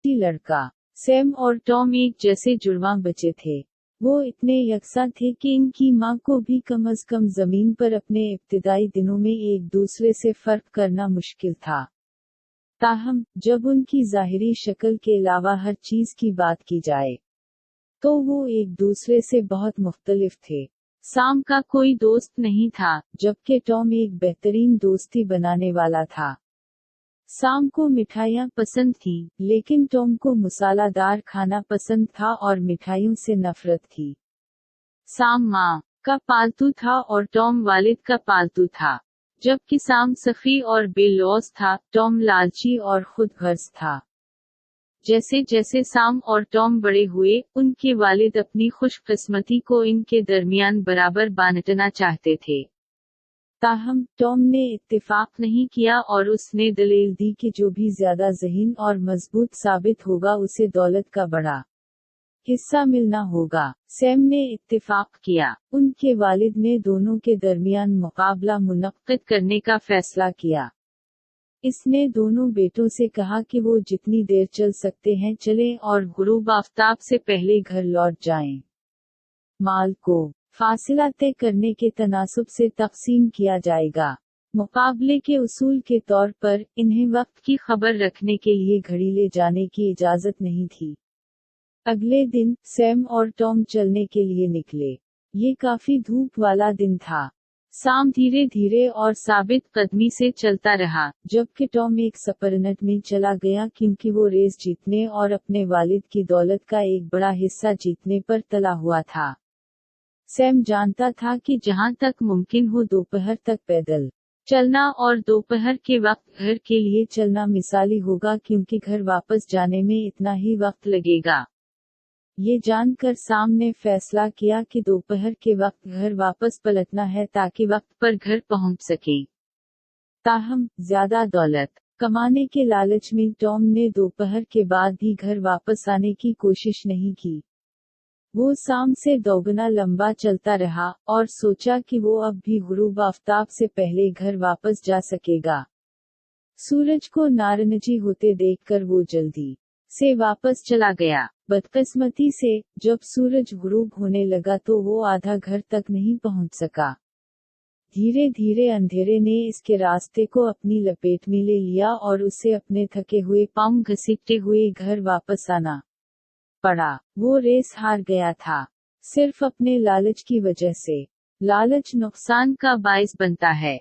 लड़का सैम और टॉम एक जैसे जुड़वां बच्चे थे। वो इतने यकसा थे कि इनकी माँ को भी कम अज कम जमीन पर अपने इब्तिदाई दिनों में एक दूसरे से फर्क करना मुश्किल था। ताहम जब उनकी ज़ाहिरी शक्ल के अलावा हर चीज की बात की जाए तो वो एक दूसरे से बहुत मुख्तलिफ थे। सैम का कोई दोस्त नहीं था, जबकि टॉम एक बेहतरीन दोस्ती बनाने वाला था। सैम को मिठाइयाँ पसंद थी, लेकिन टॉम को मसालादार खाना पसंद था और मिठाइयों से नफरत थी। सैम माँ का पालतू था और टॉम वालिद का पालतू था। जबकि सैम सखी और बेलौस था, टॉम लालची और खुद गर्ज था। जैसे जैसे सैम और टॉम बड़े हुए, उनके वालिद अपनी खुशकिस्मती को इनके दरमियान बराबर बांटना चाहते थे। ताहम टॉम ने इत्तेफाक नहीं किया और उसने दलील दी कि जो भी ज्यादा ज़हीन और मजबूत साबित होगा उसे दौलत का बड़ा हिस्सा मिलना होगा। सैम ने इत्तेफाक किया। उनके वालिद ने दोनों के दरमियान मुकाबला मुनक्किद करने का फैसला किया। इसने दोनों बेटों से कहा कि वो जितनी देर चल सकते हैं चलें और गुरूब आफ्ताब से पहले घर लौट जाएं। माल को फासिला तय करने के तनासुब से तकसीम किया जाएगा। मुकाबले के उसूल के तौर पर इन्हें वक्त की खबर रखने के लिए घड़ी ले जाने की इजाजत नहीं थी। अगले दिन सैम और टॉम चलने के लिए निकले। ये काफी धूप वाला दिन था। सैम धीरे धीरे और साबित कदमी से चलता रहा, जबकि टॉम एक सपरनट में चला गया क्योंकि वो रेस जीतने और अपने वालिद की दौलत का एक बड़ा हिस्सा जीतने पर तला हुआ था। सैम जानता था कि जहां तक मुमकिन हो दोपहर तक पैदल चलना और दोपहर के वक्त घर के लिए चलना मिसाली होगा क्योंकि घर वापस जाने में इतना ही वक्त लगेगा। ये जानकर सैम ने फैसला किया कि दोपहर के वक्त घर वापस पलटना है ताकि वक्त पर घर पहुंच सके। ताहम ज्यादा दौलत कमाने के लालच में टॉम ने दोपहर के बाद भी घर वापस आने की कोशिश नहीं की। वो सैम से दोगुना लंबा चलता रहा और सोचा कि वो अब भी गुरूब आफ्ताब से पहले घर वापस जा सकेगा। सूरज को नारंगी होते देखकर वो जल्दी से वापस चला गया। बदकिस्मती से जब सूरज गुरूब होने लगा तो वो आधा घर तक नहीं पहुंच सका। धीरे धीरे अंधेरे ने इसके रास्ते को अपनी लपेट में ले लिया और उसे अपने थके हुए पांव घसीटते हुए घर वापस आना पड़ा। वो रेस हार गया था, सिर्फ अपने लालच की वजह से। लालच नुकसान का बाइस बनता है।